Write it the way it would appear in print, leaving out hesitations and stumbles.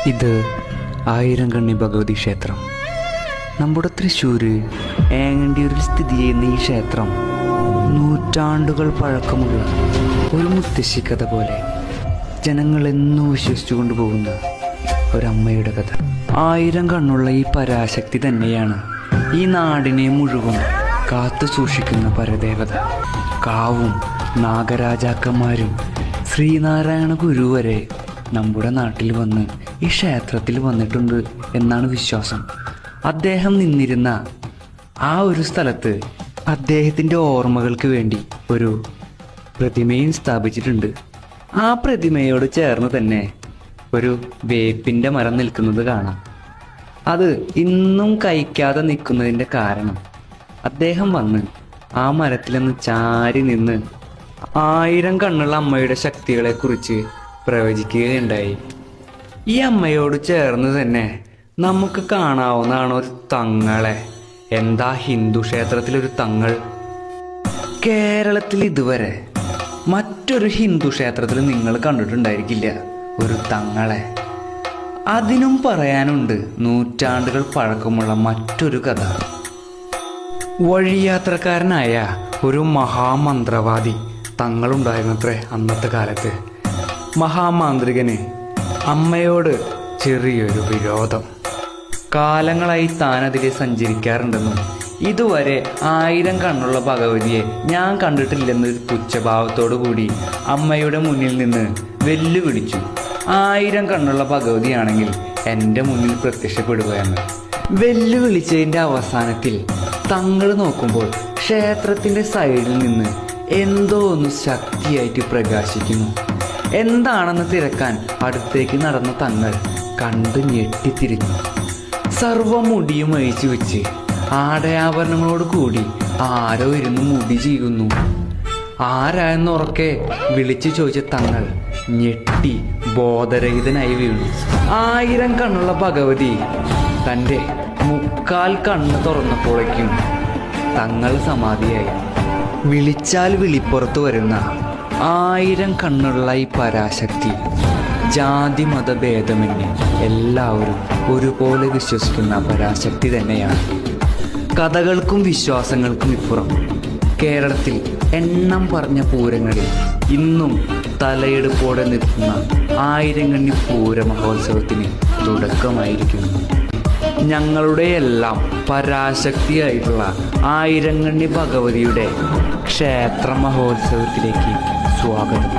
ഇത് ആയിരംകണ്ണി ഭഗവതി ക്ഷേത്രം. നമ്മുടെ തൃശ്ശൂർ ഏങ്ങണ്ടിയൂരിൽ സ്ഥിതി ചെയ്യുന്ന ഈ ക്ഷേത്രം നൂറ്റാണ്ടുകൾ പഴക്കമുള്ള ഒരു മുത്തശ്ശി കഥ പോലെ ജനങ്ങൾ എന്നും വിശ്വസിച്ചു കൊണ്ടുപോകുന്ന ഒരമ്മയുടെ കഥ. 1000 കണ്ണുള്ള ഈ പരാശക്തി തന്നെയാണ് ഈ നാടിനെ മുഴുവൻ കാത്തു സൂക്ഷിക്കുന്ന പരദേവത. കാവും നാഗരാജാക്കന്മാരും ശ്രീനാരായണ ഗുരു വരെ നമ്മുടെ നാട്ടിൽ വന്ന് ഈ ക്ഷേത്രത്തിൽ വന്നിട്ടുണ്ട് എന്നാണ് വിശ്വാസം. അദ്ദേഹം നിന്നിരുന്ന ആ ഒരു സ്ഥലത്ത് അദ്ദേഹത്തിൻ്റെ ഓർമ്മകൾക്ക് വേണ്ടി ഒരു പ്രതിമയും സ്ഥാപിച്ചിട്ടുണ്ട്. ആ പ്രതിമയോട് ചേർന്ന് തന്നെ ഒരു വേപ്പിൻ്റെ മരം നിൽക്കുന്നത് കാണാം. അത് ഇന്നും കഴിക്കാതെ നിൽക്കുന്നതിൻ്റെ കാരണം അദ്ദേഹം വന്ന് ആ മരത്തിൽ നിന്ന് ചാരി നിന്ന് 1000 കണ്ണുള്ള അമ്മയുടെ ശക്തികളെ കുറിച്ച് പ്രവചിക്കുകയുണ്ടായി. ഈ അമ്മയോട് ചേർന്ന് തന്നെ നമുക്ക് കാണാവുന്നതാണ് ഒരു തങ്ങളെ. എന്താ ഹിന്ദു ക്ഷേത്രത്തിലൊരു തങ്ങൾ? കേരളത്തിൽ ഇതുവരെ മറ്റൊരു ഹിന്ദു ക്ഷേത്രത്തിൽ നിങ്ങൾ കണ്ടിട്ടുണ്ടായിരിക്കില്ല ഒരു തങ്ങളെ. അതിനും പറയാനുണ്ട് നൂറ്റാണ്ടുകൾ പഴക്കമുള്ള മറ്റൊരു കഥ. വഴിയാത്രക്കാരനായ ഒരു മഹാമന്ത്രവാദി തങ്ങളുണ്ടായിരുന്നത്രേ അന്നത്തെ കാലത്ത്. മഹാമാന്ത്രികന് അമ്മയോട് ചെറിയൊരു വിരോധം. കാലങ്ങളായി താനതിലെ സഞ്ചരിക്കാറുണ്ടെന്നും ഇതുവരെ 1000 കണ്ണുള്ള ഭഗവതിയെ ഞാൻ കണ്ടിട്ടില്ലെന്നൊരു പുച്ഛഭാവത്തോടു കൂടി അമ്മയുടെ മുന്നിൽ നിന്ന് വെല്ലുവിളിച്ചു. 1000 കണ്ണുള്ള ഭഗവതിയാണെങ്കിൽ എൻ്റെ മുന്നിൽ പ്രത്യക്ഷപ്പെടുക എന്ന്. വെല്ലുവിളിച്ചതിൻ്റെ അവസാനത്തിൽ തങ്ങൾ നോക്കുമ്പോൾ ക്ഷേത്രത്തിൻ്റെ സൈഡിൽ നിന്ന് എന്തോ ഒന്ന് ശക്തിയായിട്ട് പ്രകാശിക്കുന്നു. എന്താണെന്ന് തിരക്കാൻ അടുത്തേക്ക് നടന്ന തങ്ങൾ കണ്ട് ഞെട്ടിത്തിരിഞ്ഞു. സർവ്വമുടിയും അഴിച്ചു വെച്ച് ആടയാഭരണങ്ങളോട് കൂടി ആരോ ഇരുന്ന് മുടി ചെയ്യുന്നു. ആരായെന്നുറക്കെ വിളിച്ചു ചോദിച്ച തങ്ങൾ ഞെട്ടി ബോധരഹിതനായി വീണു. 1000 കണ്ണുള്ള ഭഗവതി തൻ്റെ 3/4 കണ്ണ് തുറന്നപ്പോഴേക്കും തങ്ങൾ സമാധിയായി. വിളിച്ചാൽ വിളിപ്പുറത്ത് വരുന്ന 1000 കണ്ണുള്ള ഈ പരാശക്തി ജാതി മതഭേദമന്യേ എല്ലാവരും ഒരുപോലെ വിശ്വസിക്കുന്ന പരാശക്തി തന്നെയാണ്. കഥകൾക്കും വിശ്വാസങ്ങൾക്കും ഇപ്പുറം കേരളത്തിൽ എണ്ണം പറഞ്ഞ പൂരങ്ങളിൽ ഇന്നും തലയെടുപ്പോടെ നിൽക്കുന്ന 1000 കണ്ണി പൂര മഹോത്സവത്തിന് തുടക്കമായിരിക്കുന്നു. ഞങ്ങളുടെ എല്ലാം പരാശക്തിയായിട്ടുള്ള 1000 കണ്ണി ഭഗവതിയുടെ ക്ഷേത്ര മഹോത്സവത്തിലേക്ക് സ്വാഗതം.